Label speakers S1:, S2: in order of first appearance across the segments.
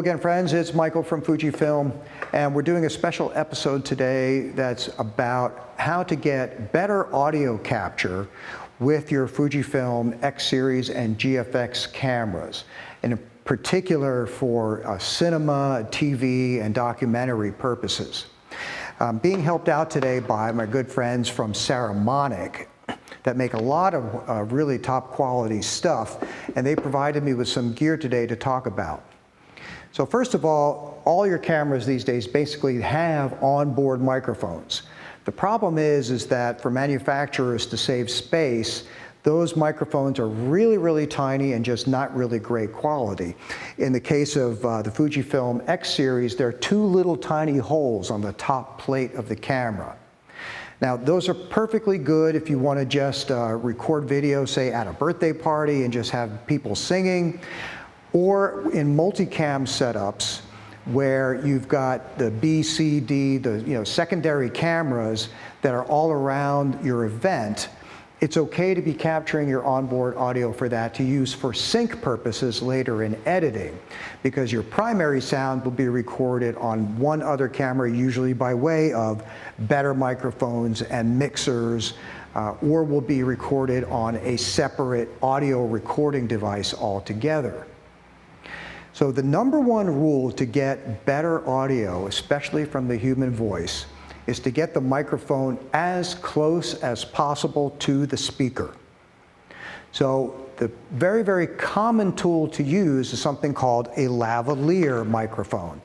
S1: again, friends. It's Michael from Fujifilm, and we're doing a special episode today that's about how to get better audio capture with your Fujifilm X series and GFX cameras, in particular for cinema, TV, and documentary purposes. Being helped out today by my good friends from Saramonic that make a lot of really top quality stuff, and they provided me with some gear today to talk about. So first of all your cameras these days basically have onboard microphones. The problem is that for manufacturers to save space, those microphones are really tiny and just not really great quality. In the case of the Fujifilm X series, there are two little tiny holes on the top plate of the camera. Now, those are perfectly good if you want to just record video, say at a birthday party, and just have people singing, or in multicam setups where you've got the B, C, D, the secondary cameras that are all around your event. It's okay to be capturing your onboard audio for that to use for sync purposes later in editing, because your primary sound will be recorded on one other camera, usually by way of better microphones and mixers, or will be recorded on a separate audio recording device altogether. So the number one rule to get better audio, especially from the human voice, is to get the microphone as close as possible to the speaker. So the very common tool to use is something called a lavalier microphone.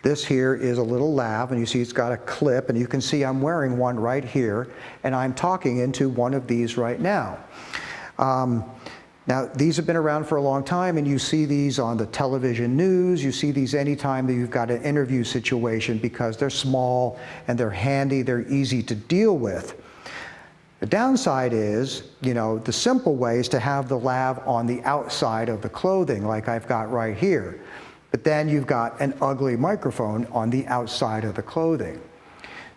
S1: This here is a little lav, and you see it's got a clip, and you can see I'm wearing one right here, and I'm talking into one of these right now. Now, these have been around for a long time, and you see these on the television news. You see these anytime that you've got an interview situation because they're small and they're handy, they're easy to deal with. The downside is, the simple way is to have the lav on the outside of the clothing, like I've got right here. But then you've got an ugly microphone on the outside of the clothing.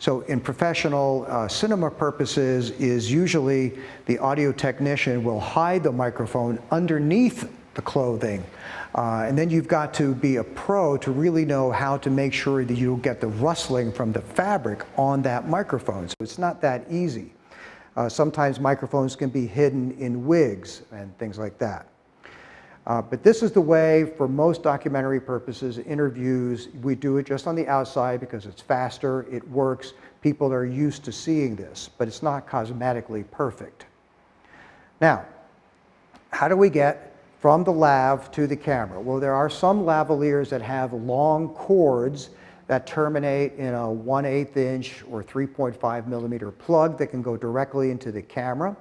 S1: So in professional cinema purposes is usually the audio technician will hide the microphone underneath the clothing. And then you've got to be a pro to really know how to make sure that you'll get the rustling from the fabric on that microphone. So it's not that easy. Sometimes microphones can be hidden in wigs and things like that. But this is the way for most documentary purposes, interviews, we do it just on the outside because it's faster, it works, people are used to seeing this, but it's not cosmetically perfect. Now, how do we get from the lav to the camera? Well, there are some lavaliers that have long cords that terminate in a 1/8 inch or 3.5 millimeter plug that can go directly into the camera.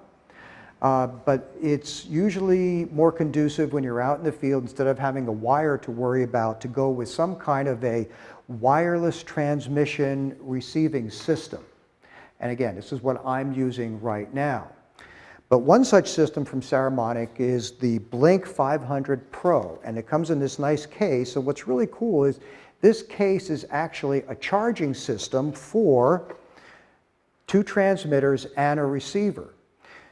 S1: But it's usually more conducive when you're out in the field, instead of having a wire to worry about, to go with some kind of a wireless transmission receiving system. And again, this is what I'm using right now. But one such system from Saramonic is the Blink 500 Pro, and it comes in this nice case. So what's really cool is this case is actually a charging system for two transmitters and a receiver.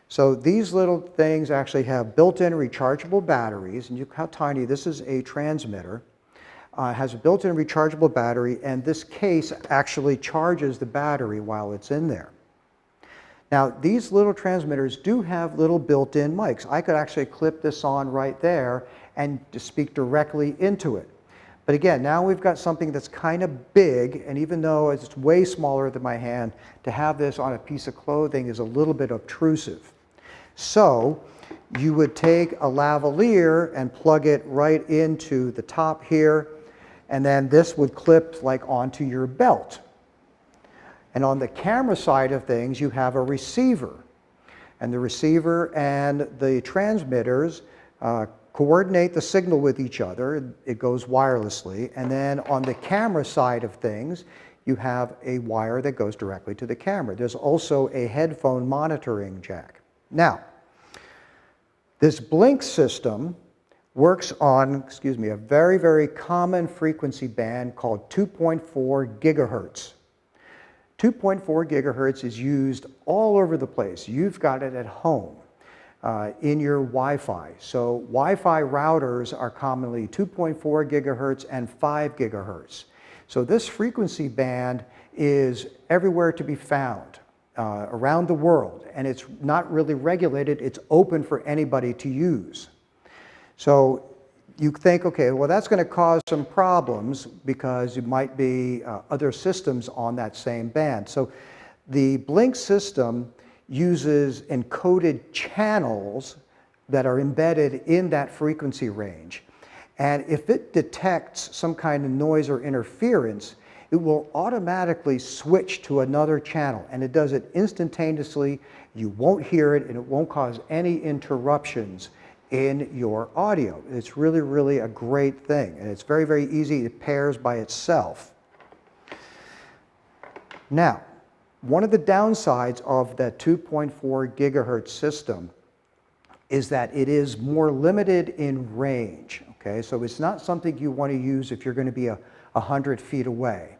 S1: So these little things actually have built-in rechargeable batteries, and look how tiny. This is a transmitter. It has a built-in rechargeable battery, and this case actually charges the battery while it's in there. Now, these little transmitters do have little built-in mics. I could actually clip this on right there and just speak directly into it. But again, now we've got something that's kind of big, and even though it's way smaller than my hand, to have this on a piece of clothing is a little bit obtrusive. So you would take a lavalier and plug it right into the top here, and then this would clip like onto your belt. And on the camera side of things, you have a receiver. And the receiver and the transmitters coordinate the signal with each other. It goes wirelessly. And then on the camera side of things, you have a wire that goes directly to the camera. There's also a headphone monitoring jack. Now, this Blink system works on, a very common frequency band called 2.4 gigahertz. 2.4 gigahertz is used all over the place. You've got it at home. in your Wi-Fi. So Wi-Fi routers are commonly 2.4 gigahertz and 5 gigahertz. So this frequency band is everywhere to be found around the world, and it's not really regulated. It's open for anybody to use. So you think, okay, well, that's going to cause some problems because it might be other systems on that same band. So the Blink system uses encoded channels that are embedded in that frequency range. And if it detects some kind of noise or interference, it will automatically switch to another channel, and it does it instantaneously. You won't hear it, and it won't cause any interruptions in your audio. It's really, really a great thing, and it's very, very easy. It pairs by itself. Now, one of the downsides of that 2.4 gigahertz system is that it is more limited in range. Okay, so it's not something you want to use if you're going to be 100 feet away.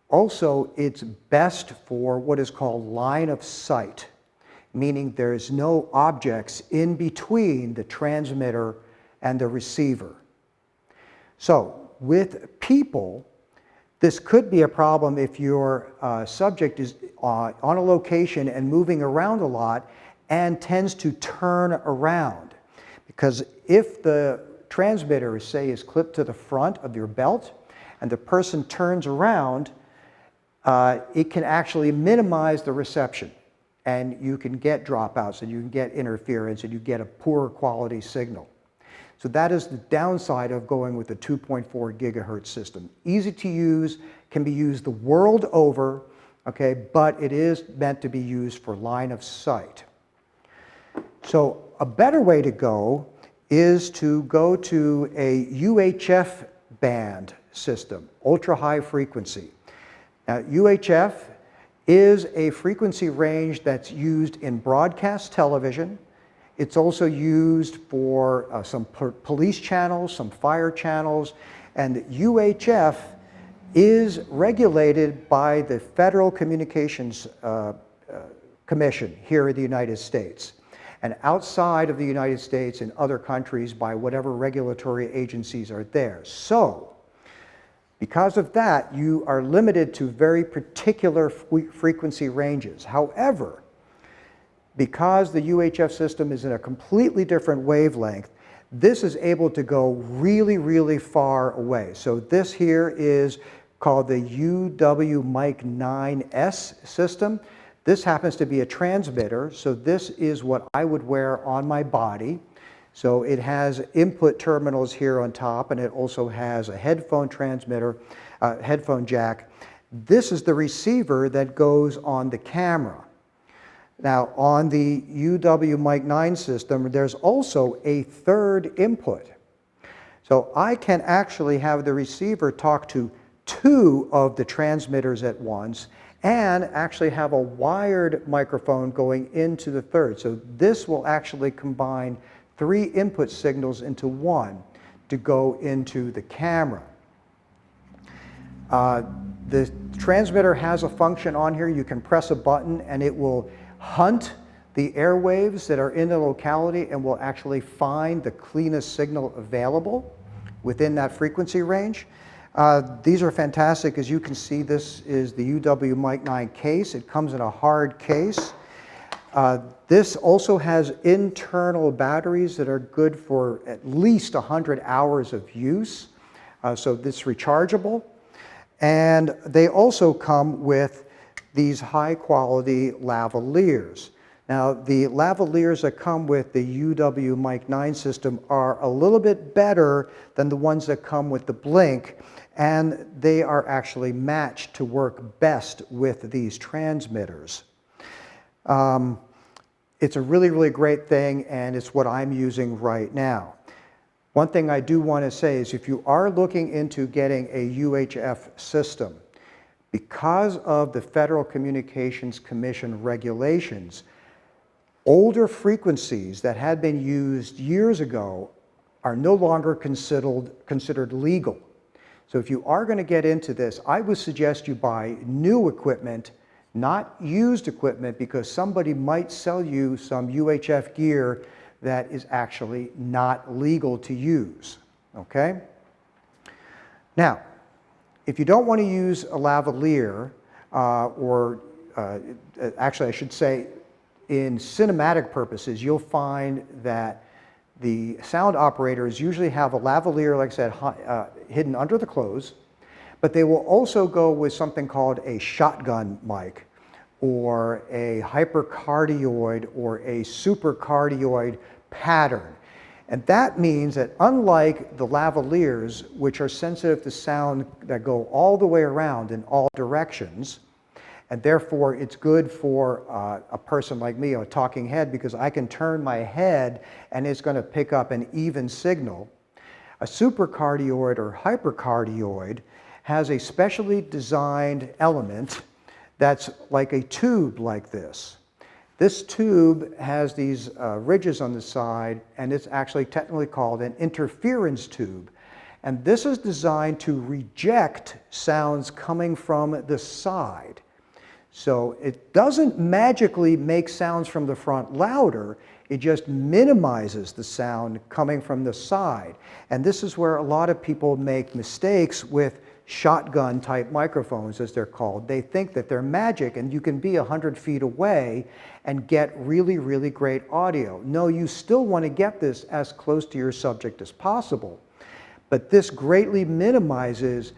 S1: Also, it's best for what is called line of sight, meaning there's no objects in between the transmitter and the receiver. So with people, this could be a problem if your subject is on a location and moving around a lot and tends to turn around. Because if the transmitter, say, is clipped to the front of your belt and the person turns around, it can actually minimize the reception, and you can get dropouts and you can get interference and you get a poor quality signal. So that is the downside of going with the 2.4 gigahertz system. Easy to use, can be used the world over, okay, but it is meant to be used for line of sight. So a better way to go is to go to a UHF band system, ultra high frequency. Now, UHF is a frequency range that's used in broadcast television. It's also used for some police channels, some fire channels, and UHF is regulated by the Federal Communications Commission here in the United States, and outside of the United States and other countries by whatever regulatory agencies are there. So, because of that, you are limited to very particular frequency ranges. However, because the UHF system is in a completely different wavelength, this is able to go really, really far away. So this here is called the UW Mic 9S system. This happens to be a transmitter, so this is what I would wear on my body. So it has input terminals here on top, and it also has a headphone transmitter, headphone jack. This is the receiver that goes on the camera. Now, on the UW Mic 9 system, there's also a third input. So I can actually have the receiver talk to two of the transmitters at once and actually have a wired microphone going into the third. So this will actually combine three input signals into one to go into the camera. The transmitter has a function on here. You can press a button and it will hunt the airwaves that are in the locality and will actually find the cleanest signal available within that frequency range. These are fantastic. As you can see, this is the UW Mic 9 case. It comes in a hard case. This also has internal batteries that are good for at least 100 hours of use. So this is rechargeable. And they also come with these high quality lavaliers. Now, the lavaliers that come with the UW Mic 9 system are a little bit better than the ones that come with the Blink, and they are actually matched to work best with these transmitters. It's a really, really great thing, and it's what I'm using right now. One thing I do want to say is if you are looking into getting a UHF system, because of the Federal Communications Commission regulations, older frequencies that had been used years ago are no longer considered legal. So if you are going to get into this, I would suggest you buy new equipment not used equipment, because somebody might sell you some UHF gear that is actually not legal to use, okay? Now, if you don't want to use a lavalier, actually I should say in cinematic purposes, you'll find that the sound operators usually have a lavalier, like I said, hidden under the clothes, but they will also go with something called a shotgun mic, or a hypercardioid, or a supercardioid pattern. And that means that unlike the lavaliers, which are sensitive to sound that go all the way around in all directions, and therefore it's good for a person like me, a talking head, because I can turn my head and it's going to pick up an even signal. A supercardioid or hypercardioid has a specially designed element that's like a tube like this. This tube has these ridges on the side, and it's actually technically called an interference tube. And this is designed to reject sounds coming from the side. So it doesn't magically make sounds from the front louder, it just minimizes the sound coming from the side. And this is where a lot of people make mistakes with shotgun type microphones, as they're called. They think that they're magic and you can be 100 feet away and get really, really great audio. No, you still want to get this as close to your subject as possible. But this greatly minimizes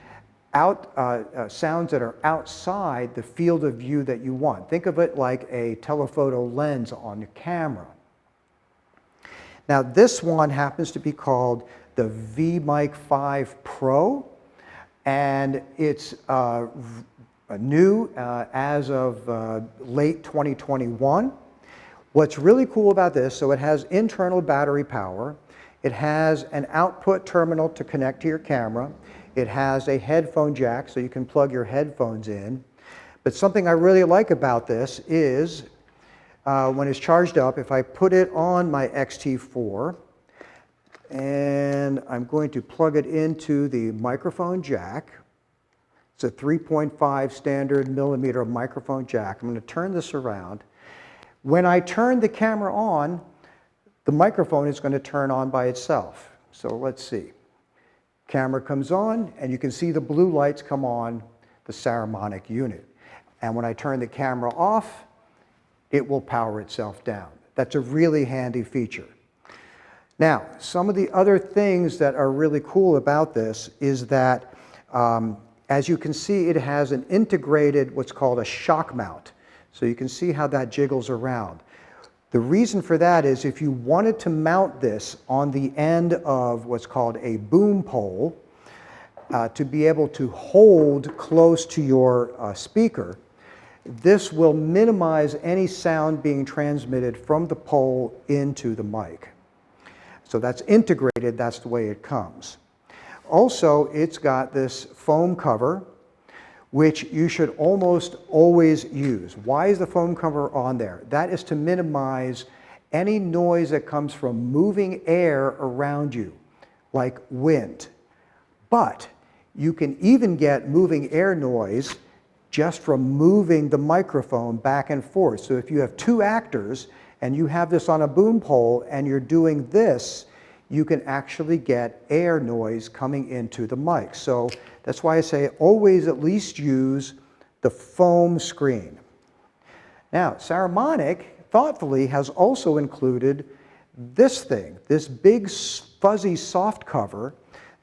S1: sounds that are outside the field of view that you want. Think of it like a telephoto lens on your camera. Now this one happens to be called the V-Mic 5 Pro, and it's new as of late 2021. What's really cool about this, so it has internal battery power, it has an output terminal to connect to your camera, it has a headphone jack so you can plug your headphones in. But something I really like about this is when it's charged up, if I put it on my X-T4 and I'm going to plug it into the microphone jack, it's a 3.5 standard millimeter microphone jack. I'm going to turn this around. When I turn the camera on, the microphone is going to turn on by itself. So let's see. Camera comes on, and you can see the blue lights come on the Saramonic unit. And when I turn the camera off, it will power itself down. That's a really handy feature. Now, some of the other things that are really cool about this is that, as you can see, it has an integrated, what's called a shock mount. So you can see how that jiggles around. The reason for that is if you wanted to mount this on the end of what's called a boom pole, to be able to hold close to your speaker, this will minimize any sound being transmitted from the pole into the mic. So that's integrated, that's the way it comes. Also, it's got this foam cover, which you should almost always use. Why is the foam cover on there? That is to minimize any noise that comes from moving air around you, like wind. But you can even get moving air noise just from moving the microphone back and forth. So if you have two actors and you have this on a boom pole and you're doing this, you can actually get air noise coming into the mic. So that's why I say always at least use the foam screen. Now, Saramonic thoughtfully has also included this thing, this big fuzzy soft cover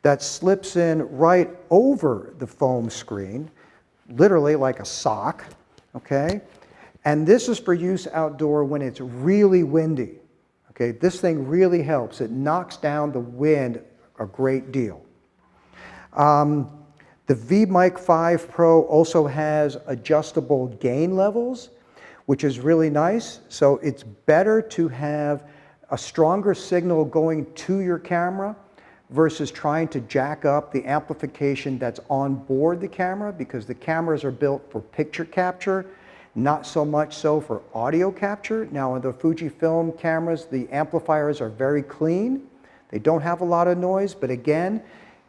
S1: that slips in right over the foam screen, literally like a sock, okay? And this is for use outdoor when it's really windy. Okay, this thing really helps. It knocks down the wind a great deal. The V-Mic 5 Pro also has adjustable gain levels, which is really nice. So it's better to have a stronger signal going to your camera versus trying to jack up the amplification that's on board the camera, because the cameras are built for picture capture, not so much so for audio capture. Now on the Fujifilm cameras, the amplifiers are very clean. They don't have a lot of noise, but again,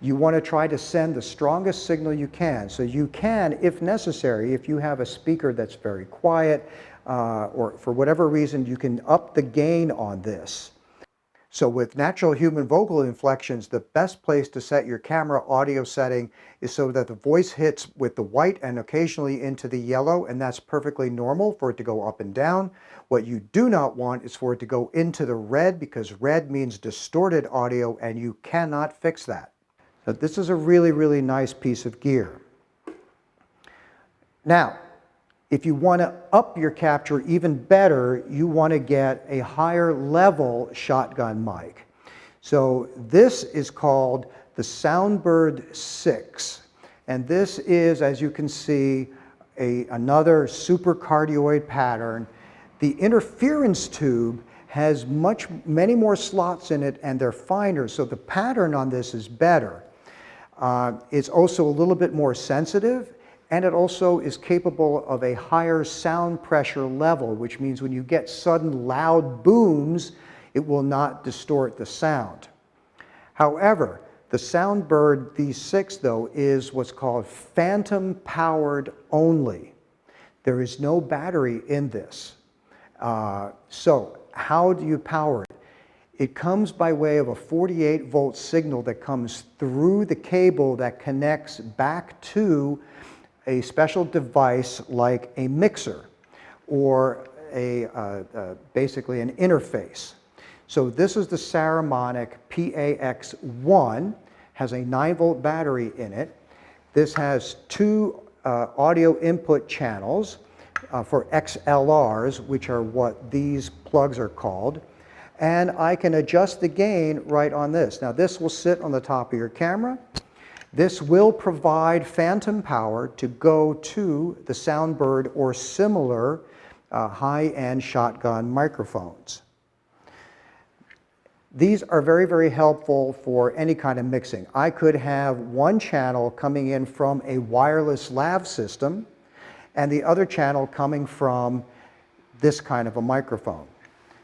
S1: You want to try to send the strongest signal you can. So you can, if necessary, if you have a speaker that's very quiet, or for whatever reason, you can up the gain on this. So with natural human vocal inflections, the best place to set your camera audio setting is so that the voice hits with the white and occasionally into the yellow, and that's perfectly normal for it to go up and down. What you do not want is for it to go into the red, because red means distorted audio, and you cannot fix that. So this is a really, really nice piece of gear. Now, if you want to up your capture even better, you want to get a higher level shotgun mic. So this is called the Soundbird 6. And this is, as you can see, another supercardioid pattern. The interference tube has many more slots in it, and they're finer, so the pattern on this is better. It's also a little bit more sensitive, and it also is capable of a higher sound pressure level, which means when you get sudden loud booms, it will not distort the sound. However, the Soundbird V6, though, is what's called phantom powered only. There is no battery in this. So how do you power it? It comes by way of a 48-volt signal that comes through the cable that connects back to a special device like a mixer or basically an interface. So this is the Saramonic PAX1, has a 9-volt battery in it. This has two audio input channels for XLRs, which are what these plugs are called. And I can adjust the gain right on this. Now this will sit on the top of your camera. This will provide phantom power to go to the Soundbird or similar high-end shotgun microphones. These are very, very helpful for any kind of mixing. I could have one channel coming in from a wireless lav system and the other channel coming from this kind of a microphone.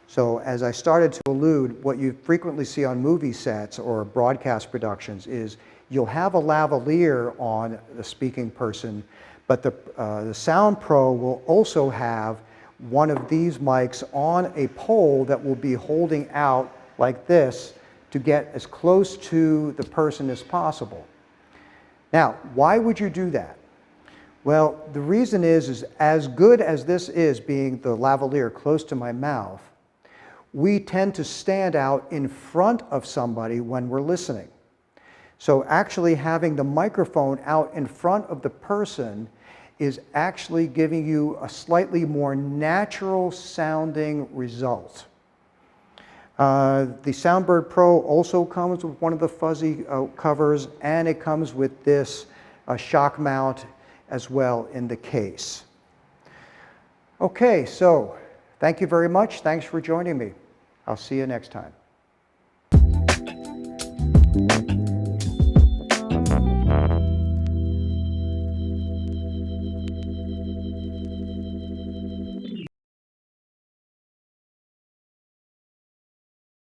S1: So as I started to allude, what you frequently see on movie sets or broadcast productions is you'll have a lavalier on the speaking person, but the Sound Pro will also have one of these mics on a pole that will be holding out like this to get as close to the person as possible. Now, why would you do that? Well, the reason is as good as this is, being the lavalier close to my mouth, we tend to stand out in front of somebody when we're listening. So actually having the microphone out in front of the person is actually giving you a slightly more natural sounding result. The Soundbird Pro also comes with one of the fuzzy covers, and it comes with this shock mount as well in the case. Okay, so thank you very much. Thanks for joining me. I'll see you next time.